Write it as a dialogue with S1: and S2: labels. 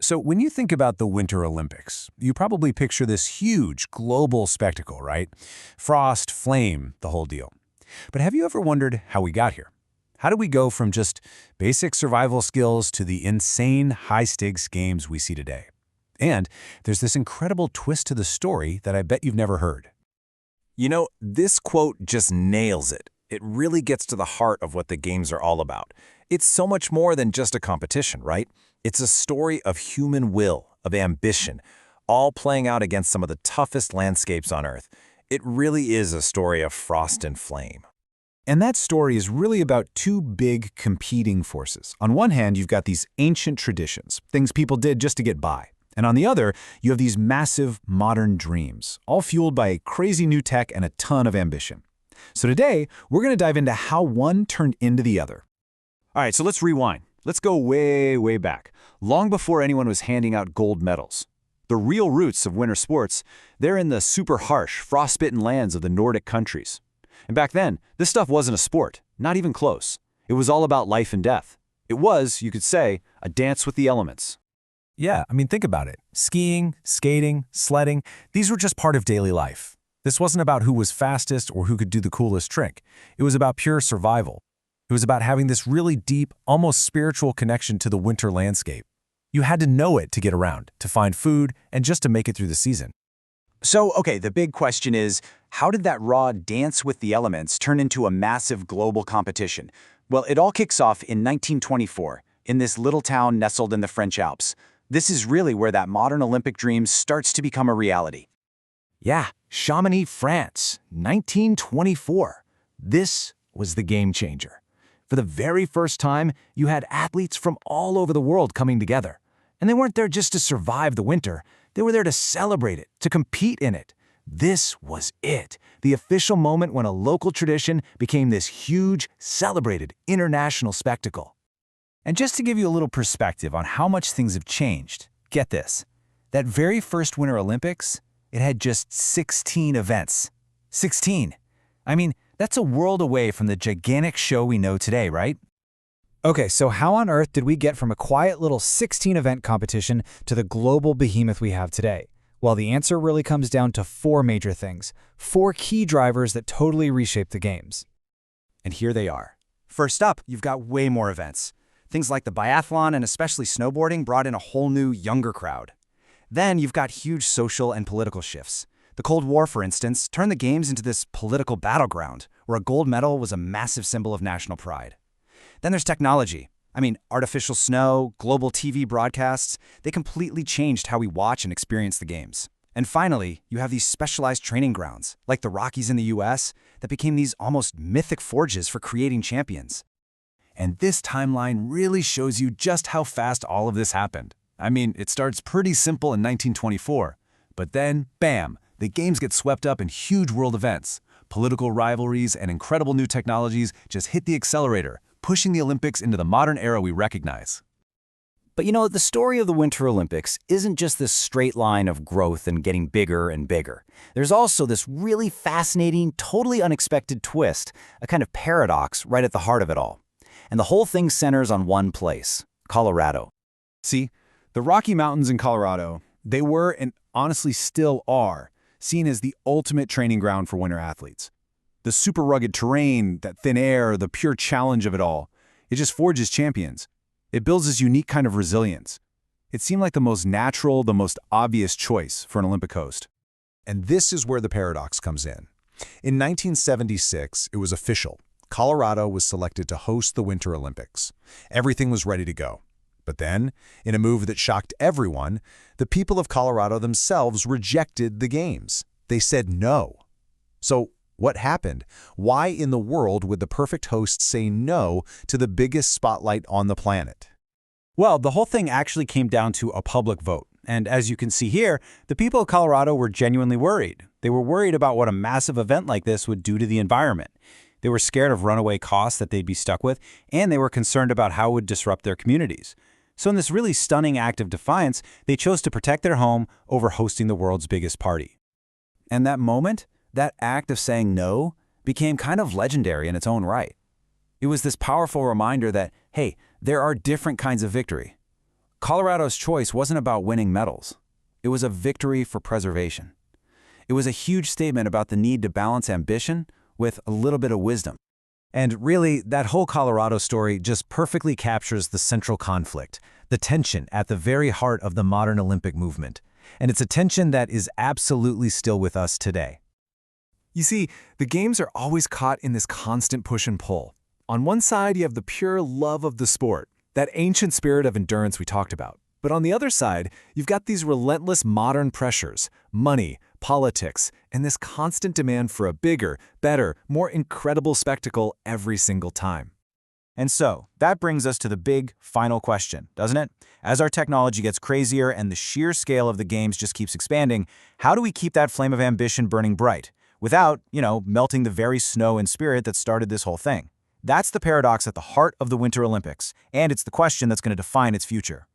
S1: So when you think about the Winter Olympics, you probably picture this huge global spectacle, right? Frost, flame, the whole deal. But have you ever wondered how we got here? How did we go from just basic survival skills to the insane high-stakes games we see today? And there's this incredible twist to the story that I bet you've never heard.
S2: You know, this quote just nails it. It really gets to the heart of what the games are all about. It's so much more than just a competition, right? It's a story of human will, of ambition, all playing out against some of the toughest landscapes on Earth. It really is a story of frost and flame.
S1: And that story is really about two big competing forces. On one hand, you've got these ancient traditions, things people did just to get by. And on the other, you have these massive modern dreams, all fueled by crazy new tech and a ton of ambition. So today, we're going to dive into how one turned into the other.
S3: All right, so let's rewind. Let's go way, way back, long before anyone was handing out gold medals. The real roots of winter sports, they're in the super harsh, frostbitten lands of the Nordic countries. And back then, this stuff wasn't a sport, not even close. It was all about life and death. It was, you could say, a dance with the elements.
S1: Yeah, I mean, think about it. Skiing, skating, sledding, these were just part of daily life. This wasn't about who was fastest or who could do the coolest trick. It was about pure survival. It was about having this really deep, almost spiritual connection to the winter landscape. You had to know it to get around, to find food, and just to make it through the season.
S3: So, okay, the big question is, how did that raw dance with the elements turn into a massive global competition? Well, it all kicks off in 1924, in this little town nestled in the French Alps. This is really where that modern Olympic dream starts to become a reality.
S2: Yeah, Chamonix, France, 1924. This was the game changer. For the very first time, you had athletes from all over the world coming together. And they weren't there just to survive the winter. They were there to celebrate it, to compete in it. This was it, the official moment when a local tradition became this huge, celebrated international spectacle.
S1: And just to give you a little perspective on how much things have changed, get this. That very first Winter Olympics, it had just 16 events. 16. I mean, that's a world away from the gigantic show we know today, right?
S4: Okay, so how on earth did we get from a quiet little 16-event competition to the global behemoth we have today? Well, the answer really comes down to four major things, four key drivers that totally reshaped the games.
S3: And here they are. First up, you've got way more events. Things like the biathlon and especially snowboarding brought in a whole new, younger crowd. Then you've got huge social and political shifts. The Cold War, for instance, turned the games into this political battleground, where a gold medal was a massive symbol of national pride. Then there's technology. I mean, artificial snow, global TV broadcasts, they completely changed how we watch and experience the games. And finally, you have these specialized training grounds, like the Rockies in the US, that became these almost mythic forges for creating champions.
S1: And this timeline really shows you just how fast all of this happened. I mean, it starts pretty simple in 1924, but then, bam, the games get swept up in huge world events. Political rivalries and incredible new technologies just hit the accelerator, pushing the Olympics into the modern era we recognize.
S3: But you know, the story of the Winter Olympics isn't just this straight line of growth and getting bigger and bigger. There's also this really fascinating, totally unexpected twist, a kind of paradox right at the heart of it all. And the whole thing centers on one place, Colorado.
S1: See, the Rocky Mountains in Colorado, they were and honestly still are seen as the ultimate training ground for winter athletes. The super rugged terrain, that thin air, the pure challenge of it all, it just forges champions. It builds this unique kind of resilience. It seemed like the most natural, the most obvious choice for an Olympic host. And this is where the paradox comes in. In 1976, it was official. Colorado was selected to host the Winter Olympics. Everything was ready to go. But then, in a move that shocked everyone, the people of Colorado themselves rejected the games. They said no. So what happened? Why in the world would the perfect host say no to the biggest spotlight on the planet?
S4: Well, the whole thing actually came down to a public vote. And as you can see here, the people of Colorado were genuinely worried. They were worried about what a massive event like this would do to the environment. They were scared of runaway costs that they'd be stuck with, and they were concerned about how it would disrupt their communities. So in this really stunning act of defiance, they chose to protect their home over hosting the world's biggest party. And that moment, that act of saying no, became kind of legendary in its own right. It was this powerful reminder that, hey, there are different kinds of victory.
S1: Colorado's choice wasn't about winning medals. It was a victory for preservation. It was a huge statement about the need to balance ambition with a little bit of wisdom.
S2: And really, that whole Colorado story just perfectly captures the central conflict, the tension at the very heart of the modern Olympic movement. And it's a tension that is absolutely still with us today.
S5: You see, the Games are always caught in this constant push and pull. On one side, you have the pure love of the sport, that ancient spirit of endurance we talked about. But on the other side, you've got these relentless modern pressures, money, politics, and this constant demand for a bigger, better, more incredible spectacle every single time.
S4: And so, that brings us to the big, final question, doesn't it? As our technology gets crazier and the sheer scale of the Games just keeps expanding, how do we keep that flame of ambition burning bright without, melting the very snow and spirit that started this whole thing? That's the paradox at the heart of the Winter Olympics, and it's the question that's going to define its future.